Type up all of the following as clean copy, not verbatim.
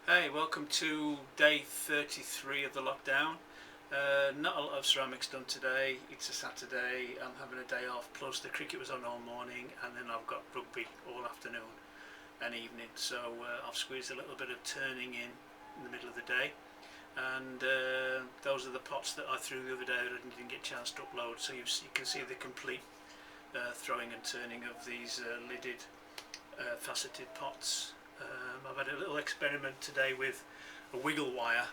Hey, welcome to day 33 of the lockdown. Not a lot of ceramics done today. It's a Saturday, I'm having a day off, plus the cricket was on all morning, and then I've got rugby all afternoon and evening, so I've squeezed a little bit of turning in the middle of the day, and those are the pots that I threw the other day that I didn't get a chance to upload, so you can see the complete throwing and turning of these lidded faceted pots. I've had a little experiment today with a wiggle wire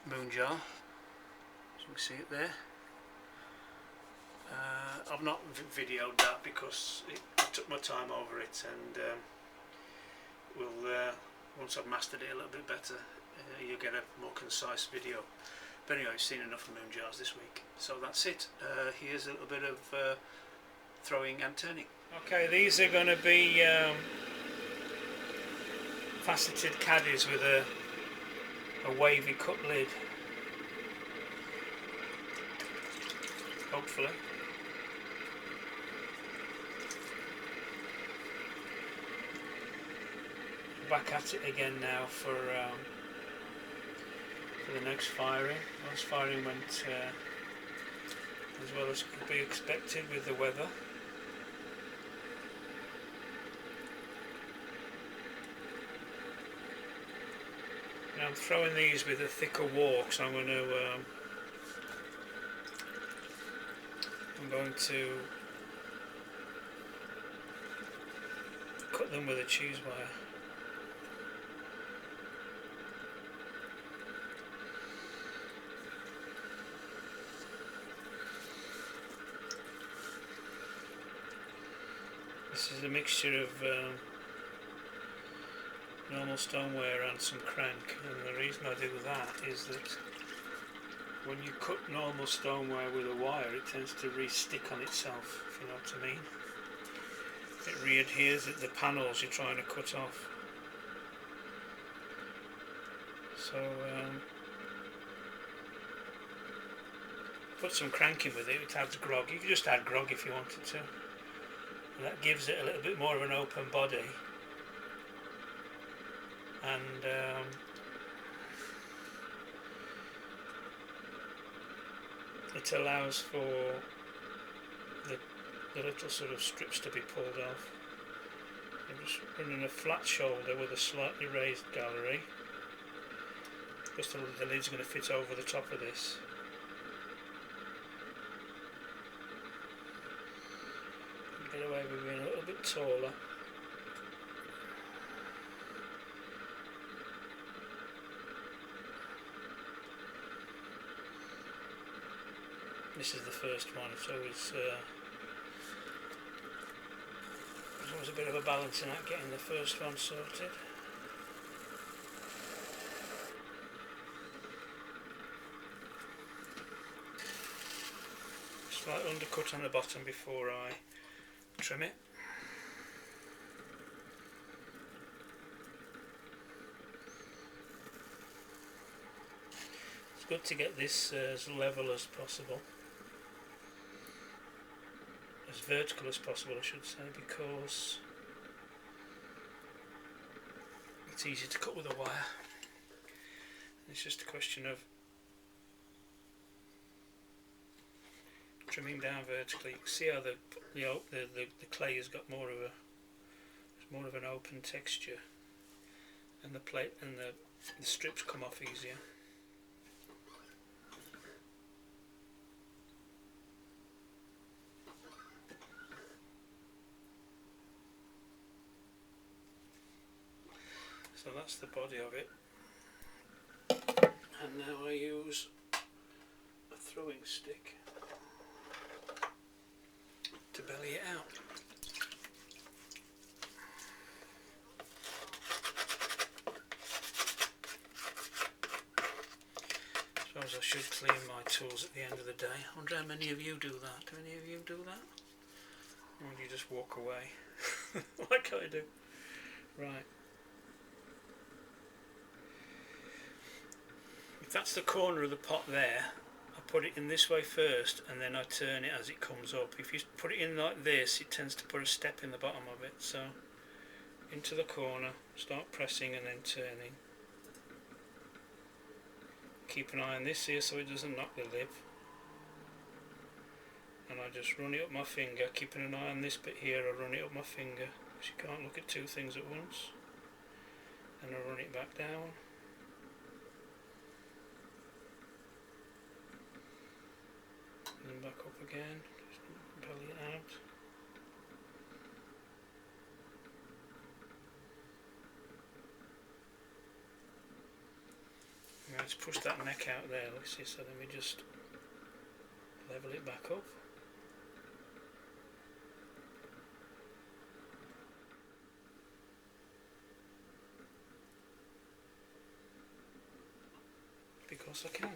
moon jar, as you can see it there. I've not videoed that because I took my time over it, and once I've mastered it a little bit better, you'll get a more concise video. But anyway, I've seen enough of moon jars this week, so that's it. Here's a little bit of throwing and turning. Okay, these are going to be faceted caddies with a wavy cut lid, hopefully. Back at it again now for the next firing. Last firing went as well as could be expected with the weather. Now I'm throwing these with a thicker walk, so I'm going to cut them with a cheese wire. This is a mixture of normal stoneware and some crank, and the reason I do that is that when you cut normal stoneware with a wire, it tends to re-stick on itself, if you know what I mean. It re-adheres at the panels you're trying to cut off. So put some crank in with it, it adds grog. You can just add grog if you wanted to. And that gives it a little bit more of an open body, and it allows for the little sort of strips to be pulled off. I'm just running a flat shoulder with a slightly raised gallery, just so the lid's going to fit over the top of this. Get away with being a little bit taller. This is the first one, so there's always a bit of a balancing act getting the first one sorted. Slight undercut on the bottom before I trim it. It's good to get this as level as possible, as vertical as possible I should say, because it's easy to cut with a wire. It's just a question of trimming down vertically. You can see how the clay has got more of an open texture, and the plate and the strips come off easier. So that's the body of it, and now I use a throwing stick to belly it out. Suppose I should clean my tools at the end of the day. I wonder how many of you do that. Do any of you do that? Or do you just walk away like I do? Right. If that's the corner of the pot there, I put it in this way first and then I turn it as it comes up. If you put it in like this, it tends to put a step in the bottom of it. So into the corner, start pressing and then turning. keep an eye on this here so it doesn't knock the lip. And I just run it up my finger, keeping an eye on this bit here. I run it up my finger because you can't look at two things at once. And I run it back down. And then back up again, just pull it out. Now let's push that neck out there, let's see, so then we just level it back up. Because I can.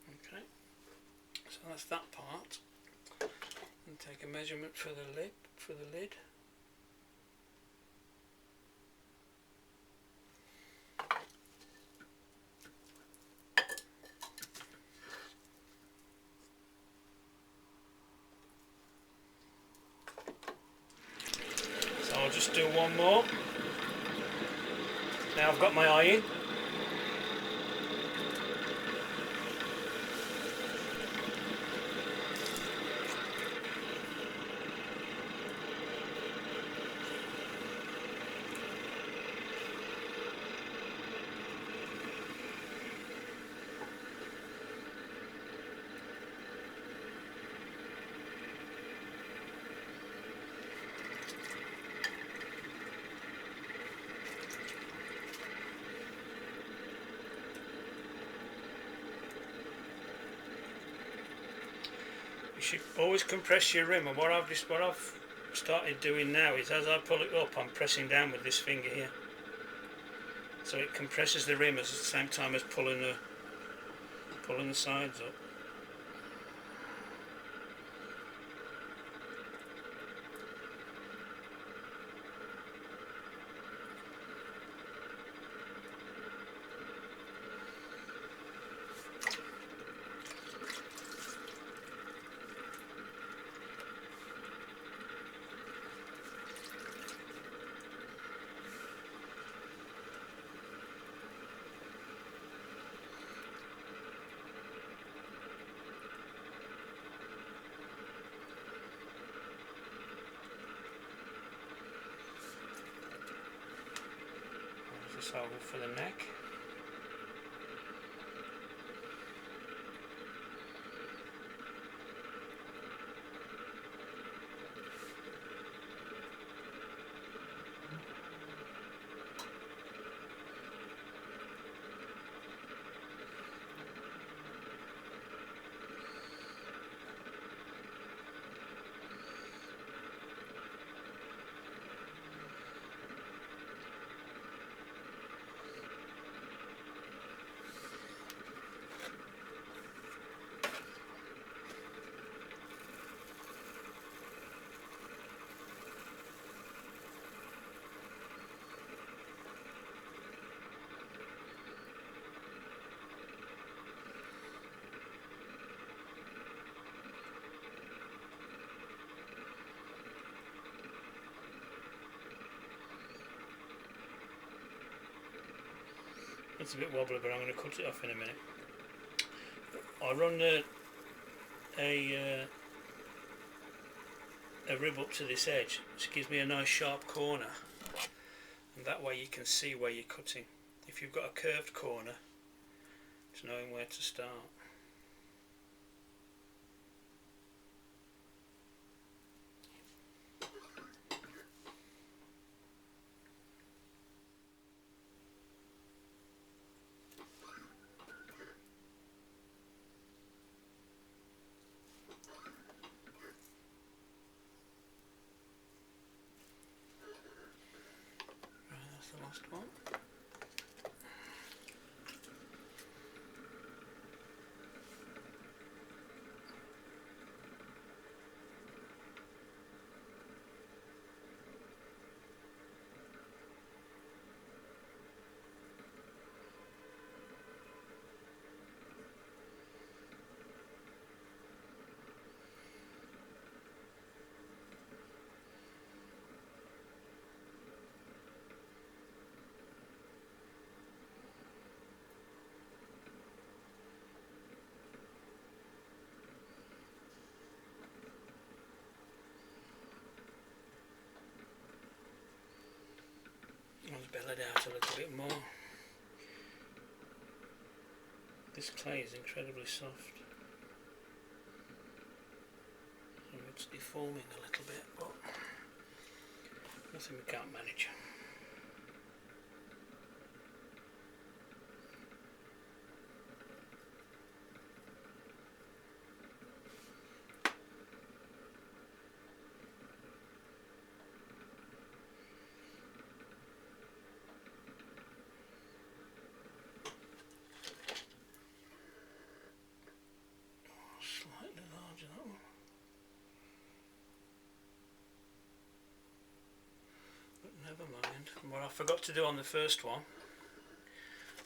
Okay, so that's that part. And take a measurement for the lid. So I'll just do one more. Now I've got my eye in. You should always compress your rim, and what I've started doing now is as I pull it up, I'm pressing down with this finger here, so it compresses the rim at the same time as pulling the sides up. Over for the neck. It's a bit wobbly, but I'm going to cut it off in a minute. I run a rib up to this edge, which gives me a nice sharp corner, and that way you can see where you're cutting. If you've got a curved corner, it's knowing where to start. The last one. bit more. This clay is incredibly soft. So it's deforming a little bit, but nothing we can't manage. Slightly larger, that one. But never mind. What I forgot to do on the first one,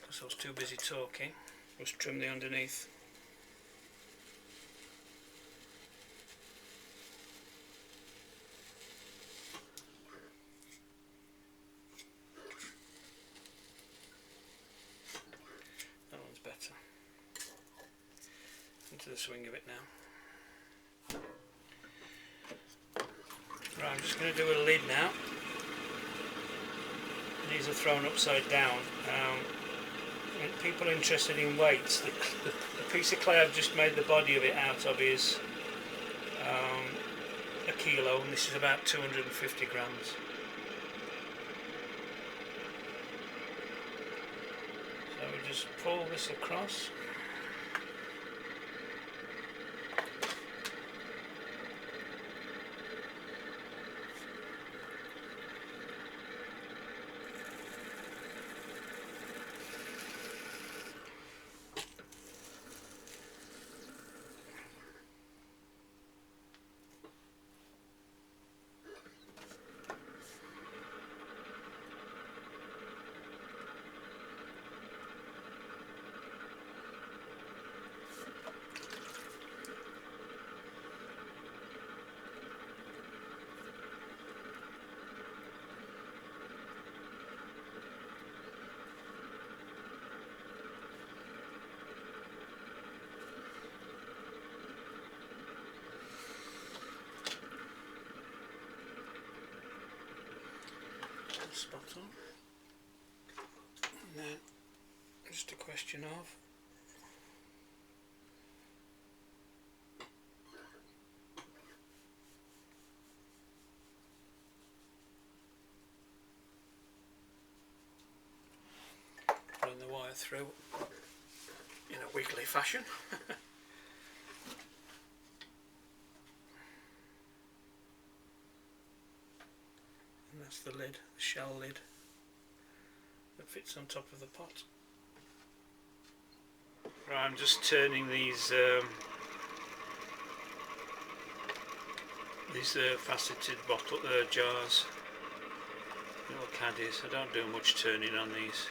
because I was too busy talking, was trim the underneath. That one's better. Into the swing of it now. Right, I'm just going to do a lid now. These are thrown upside down. People interested in weights, the piece of clay I've just made the body of it out of is a kilo, and this is about 250 grams. So we just pull this across. Spot on, and then just a question of pulling the wire through in a wiggly fashion. And that's the lid, the shell lid that fits on top of the pot. Right, I'm just turning these faceted bottle jars, little caddies. I don't do much turning on these.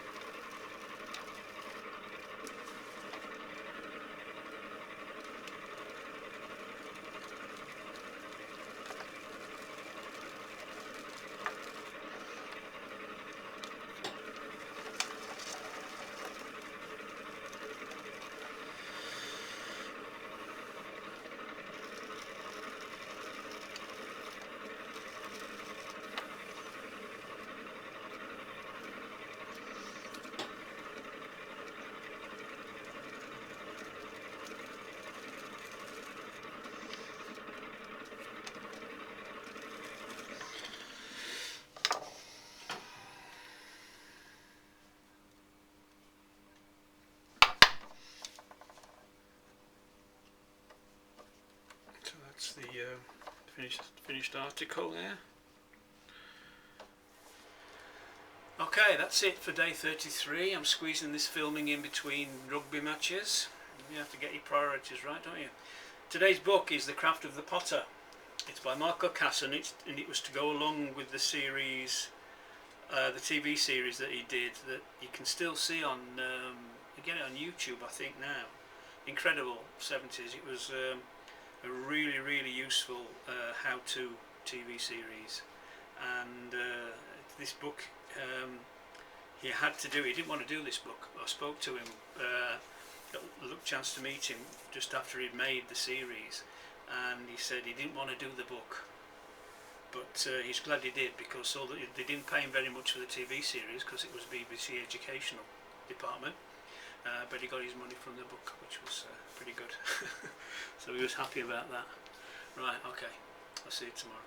That's the finished article there. Okay, that's it for day 33. I'm squeezing this filming in between rugby matches. You have to get your priorities right, don't you? Today's book is The Craft of the Potter. It's by Marco Casson, and it was to go along with the series, the TV series that he did, that you can still see on, you get it on YouTube I think now. Incredible 70s. It was a really, really useful how-to TV series, and this book, he had to do it. He didn't want to do this book. I spoke to him, got a chance to meet him just after he'd made the series, and he said he didn't want to do the book, but he's glad he did, because they didn't pay him very much for the TV series because it was BBC Educational Department, but he got his money from the book, which was pretty good. So he was happy about that. Right, okay, I'll see you tomorrow.